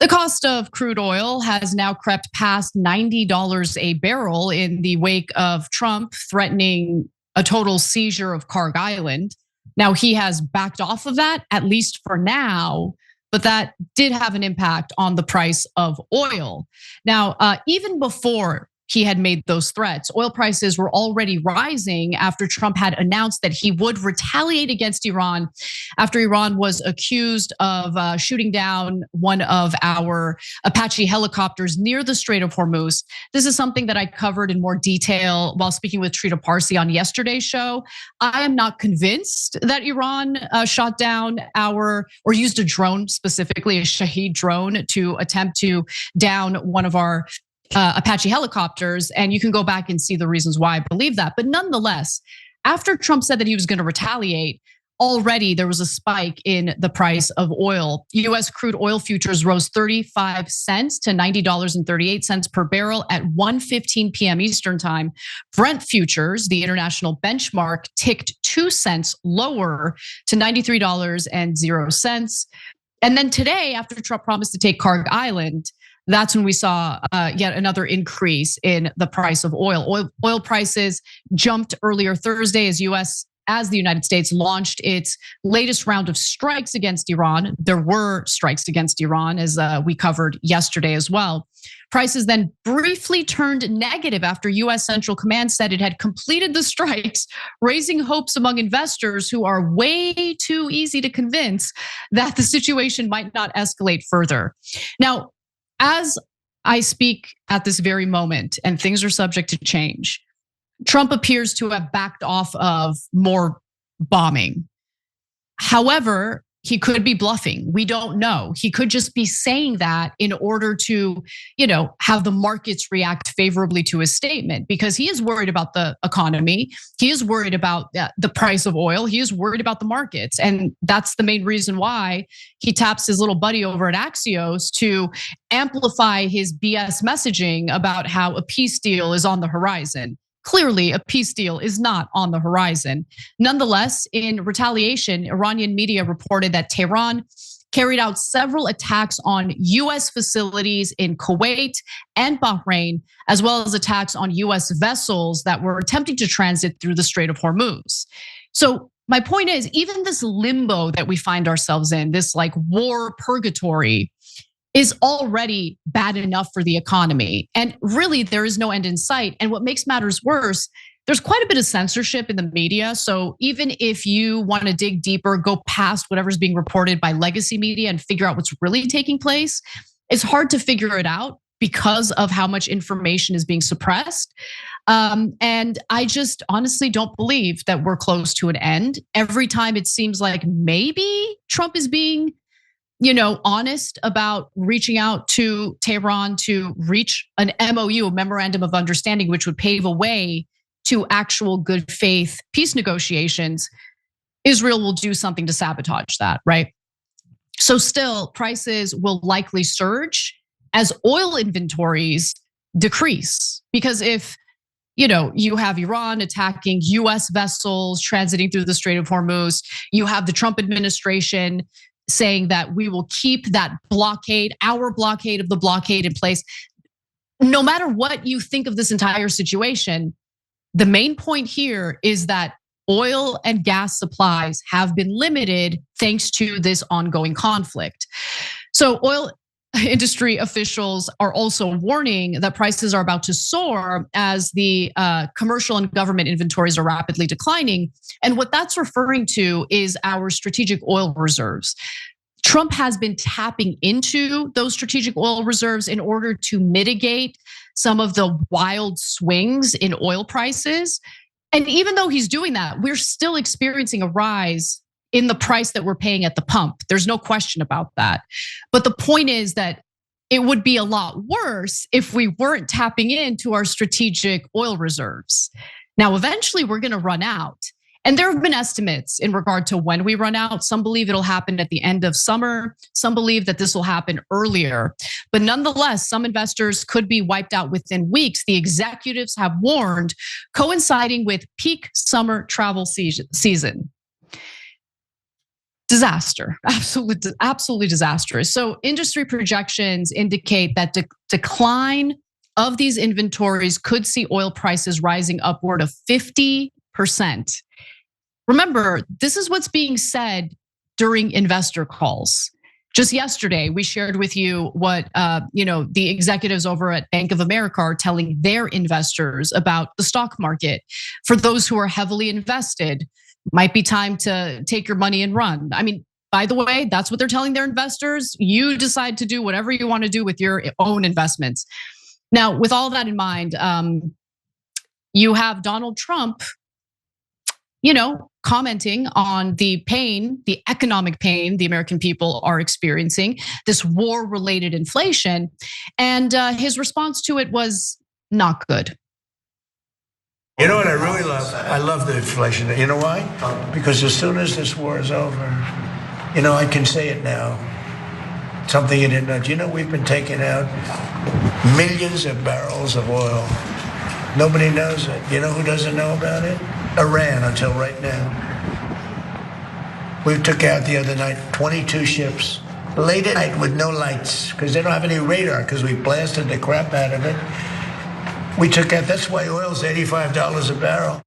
cost of crude oil has now crept past $90 a barrel in the wake of Trump threatening a total seizure of Kharg Island. Now, he has backed off of that, at least for now, but that did have an impact on the price of oil. Now, even before he had made those threats, oil prices were already rising after Trump had announced that he would retaliate against Iran after Iran was accused of shooting down one of our Apache helicopters near the Strait of Hormuz. This is something that I covered in more detail while speaking with Trita Parsi on yesterday's show. I am not convinced that Iran shot down or used a drone, specifically a Shahed drone, to attempt to down one of our Apache helicopters, and you can go back and see the reasons why I believe that. But nonetheless, after Trump said that he was going to retaliate, already there was a spike in the price of oil. US crude oil futures rose 35 cents to $90.38 per barrel at 1:15 p.m. Eastern time. Brent futures, the international benchmark, ticked 2 cents lower to $93.00. And then today, after Trump promised to take Kharg Island, that's when we saw yet another increase in the price of oil. Oil prices jumped earlier Thursday as the United States launched its latest round of strikes against Iran. There were strikes against Iran, as we covered yesterday as well. Prices then briefly turned negative after US Central Command said it had completed the strikes, raising hopes among investors who are way too easy to convince that the situation might not escalate further. Now, as I speak at this very moment, and things are subject to change, Trump appears to have backed off of more bombing. However, he could be bluffing. We don't know. He could just be saying that in order to, have the markets react favorably to his statement, because he is worried about the economy. He is worried about the price of oil. He is worried about the markets. And that's the main reason why he taps his little buddy over at Axios to amplify his BS messaging about how a peace deal is on the horizon. Clearly, a peace deal is not on the horizon. Nonetheless, in retaliation, Iranian media reported that Tehran carried out several attacks on US facilities in Kuwait and Bahrain, as well as attacks on US vessels that were attempting to transit through the Strait of Hormuz. So my point is, even this limbo that we find ourselves in, this like war purgatory, is already bad enough for the economy. And really, there is no end in sight. And what makes matters worse, there's quite a bit of censorship in the media. So even if you want to dig deeper, go past whatever's being reported by legacy media and figure out what's really taking place, it's hard to figure it out because of how much information is being suppressed. And I just honestly don't believe that we're close to an end. Every time it seems like maybe Trump is being honest about reaching out to Tehran to reach an MOU, a memorandum of understanding, which would pave a way to actual good faith peace negotiations, Israel will do something to sabotage that, right? So still, prices will likely surge as oil inventories decrease. Because if you have Iran attacking US vessels transiting through the Strait of Hormuz, you have the Trump administration saying that we will keep that blockade, our blockade of the blockade in place. No matter what you think of this entire situation, the main point here is that oil and gas supplies have been limited thanks to this ongoing conflict. So oil industry officials are also warning that prices are about to soar as the commercial and government inventories are rapidly declining. And what that's referring to is our strategic oil reserves. Trump has been tapping into those strategic oil reserves in order to mitigate some of the wild swings in oil prices. And even though he's doing that, we're still experiencing a rise in the price that we're paying at the pump. There's no question about that. But the point is that it would be a lot worse if we weren't tapping into our strategic oil reserves. Now, eventually we're gonna run out. And there have been estimates in regard to when we run out. Some believe it'll happen at the end of summer. Some believe that this will happen earlier. But nonetheless, some investors could be wiped out within weeks. The executives have warned, coinciding with peak summer travel season. Disaster, absolutely disastrous. So industry projections indicate that decline of these inventories could see oil prices rising upward of 50%. Remember, this is what's being said during investor calls. Just yesterday, we shared with you what the executives over at Bank of America are telling their investors about the stock market. For those who are heavily invested, might be time to take your money and run. I mean, by the way, that's what they're telling their investors. You decide to do whatever you want to do with your own investments. Now, with all that in mind, you have Donald Trump, commenting on the pain, the economic pain the American people are experiencing, this war-related inflation, and his response to it was not good. You know what I really love? I love the inflation. You know why? Because as soon as this war is over, I can say it now. Something you didn't know. We've been taking out millions of barrels of oil. Nobody knows it. You know who doesn't know about it? Iran, until right now. We took out the other night 22 ships, late at night with no lights, because they don't have any radar, because we blasted the crap out of it. We took out, that's why oil's $85 a barrel.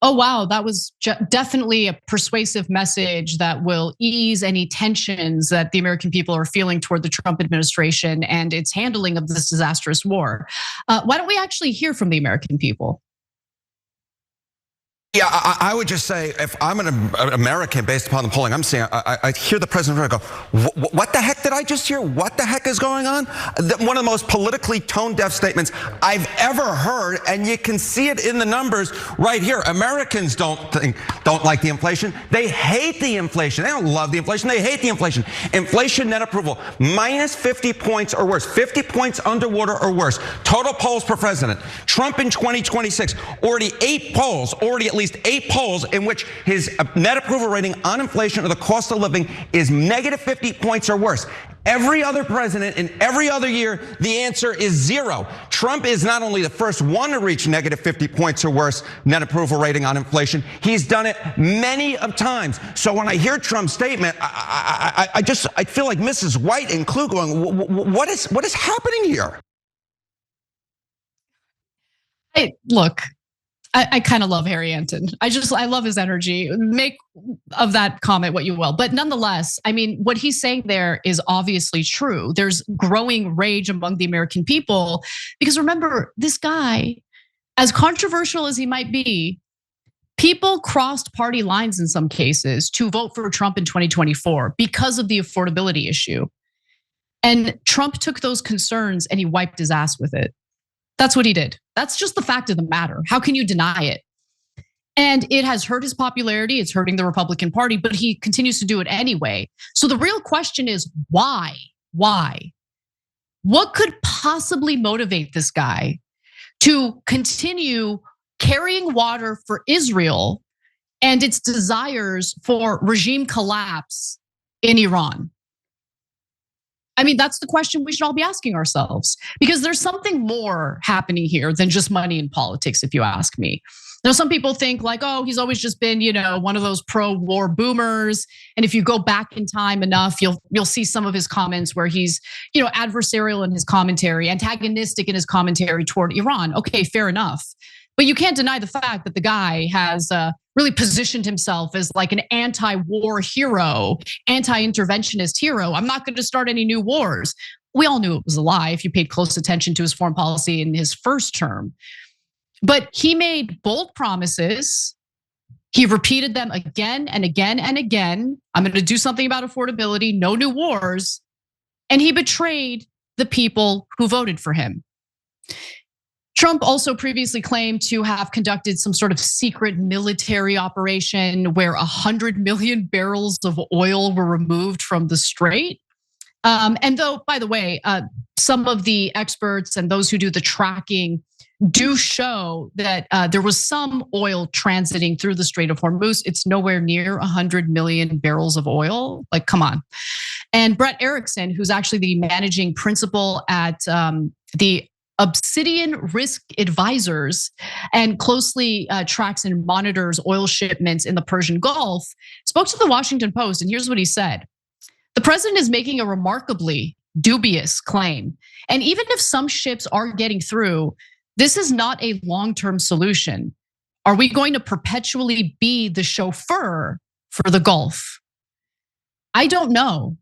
Oh, wow, that was definitely a persuasive message that will ease any tensions that the American people are feeling toward the Trump administration and its handling of this disastrous war. Why don't we actually hear from the American people? Yeah, I would just say, if I'm an American, based upon the polling I'm seeing, I hear the president go, what the heck did I just hear? What the heck is going on? One of the most politically tone-deaf statements I've ever heard, and you can see it in the numbers right here. Americans don't like the inflation. They hate the inflation. They don't love the inflation. They hate the inflation. Inflation net approval, minus 50 points or worse, 50 points underwater or worse. Total polls per president. Trump in 2026, already at least eight polls in which his net approval rating on inflation or the cost of living is negative 50 points or worse. Every other president in every other year, the answer is zero. Trump is not only the first one to reach negative 50 points or worse net approval rating on inflation, he's done it many of times. So when I hear Trump's statement, I feel like Mrs. White and Clue going, what is happening here? Hey, look. I kind of love Harry Anton. I love his energy. Make of that comment what you will. But nonetheless, I mean, what he's saying there is obviously true. There's growing rage among the American people because remember, this guy, as controversial as he might be, people crossed party lines in some cases to vote for Trump in 2024 because of the affordability issue. And Trump took those concerns and he wiped his ass with it. That's what he did. That's just the fact of the matter. How can you deny it? And it has hurt his popularity. It's hurting the Republican Party, but he continues to do it anyway. So the real question is why? Why? What could possibly motivate this guy to continue carrying water for Israel and its desires for regime collapse in Iran? I mean, that's the question we should all be asking ourselves because there's something more happening here than just money in politics, if you ask me. Now, some people think like, oh, he's always just been, one of those pro-war boomers. And if you go back in time enough, you'll see some of his comments where he's, adversarial in his commentary, antagonistic in his commentary toward Iran. Okay, fair enough. But you can't deny the fact that the guy has really positioned himself as like an anti-war hero, anti-interventionist hero. I'm not going to start any new wars. We all knew it was a lie if you paid close attention to his foreign policy in his first term. But he made bold promises. He repeated them again and again and again. I'm going to do something about affordability, no new wars. And he betrayed the people who voted for him. Trump also previously claimed to have conducted some sort of secret military operation where 100 million barrels of oil were removed from the strait. And though, by the way, some of the experts and those who do the tracking do show that there was some oil transiting through the Strait of Hormuz. It's nowhere near 100 million barrels of oil. Like, come on. And Brent Erickson, who's actually the managing principal at the Obsidian Risk Advisors and closely tracks and monitors oil shipments in the Persian Gulf, spoke to the Washington Post, and here's what he said. The president is making a remarkably dubious claim. And even if some ships are getting through, this is not a long-term solution. Are we going to perpetually be the chauffeur for the Gulf? I don't know.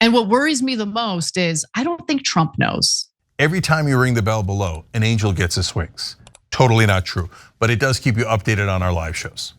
And what worries me the most is I don't think Trump knows. Every time you ring the bell below, an angel gets his wings. Totally not true, but it does keep you updated on our live shows.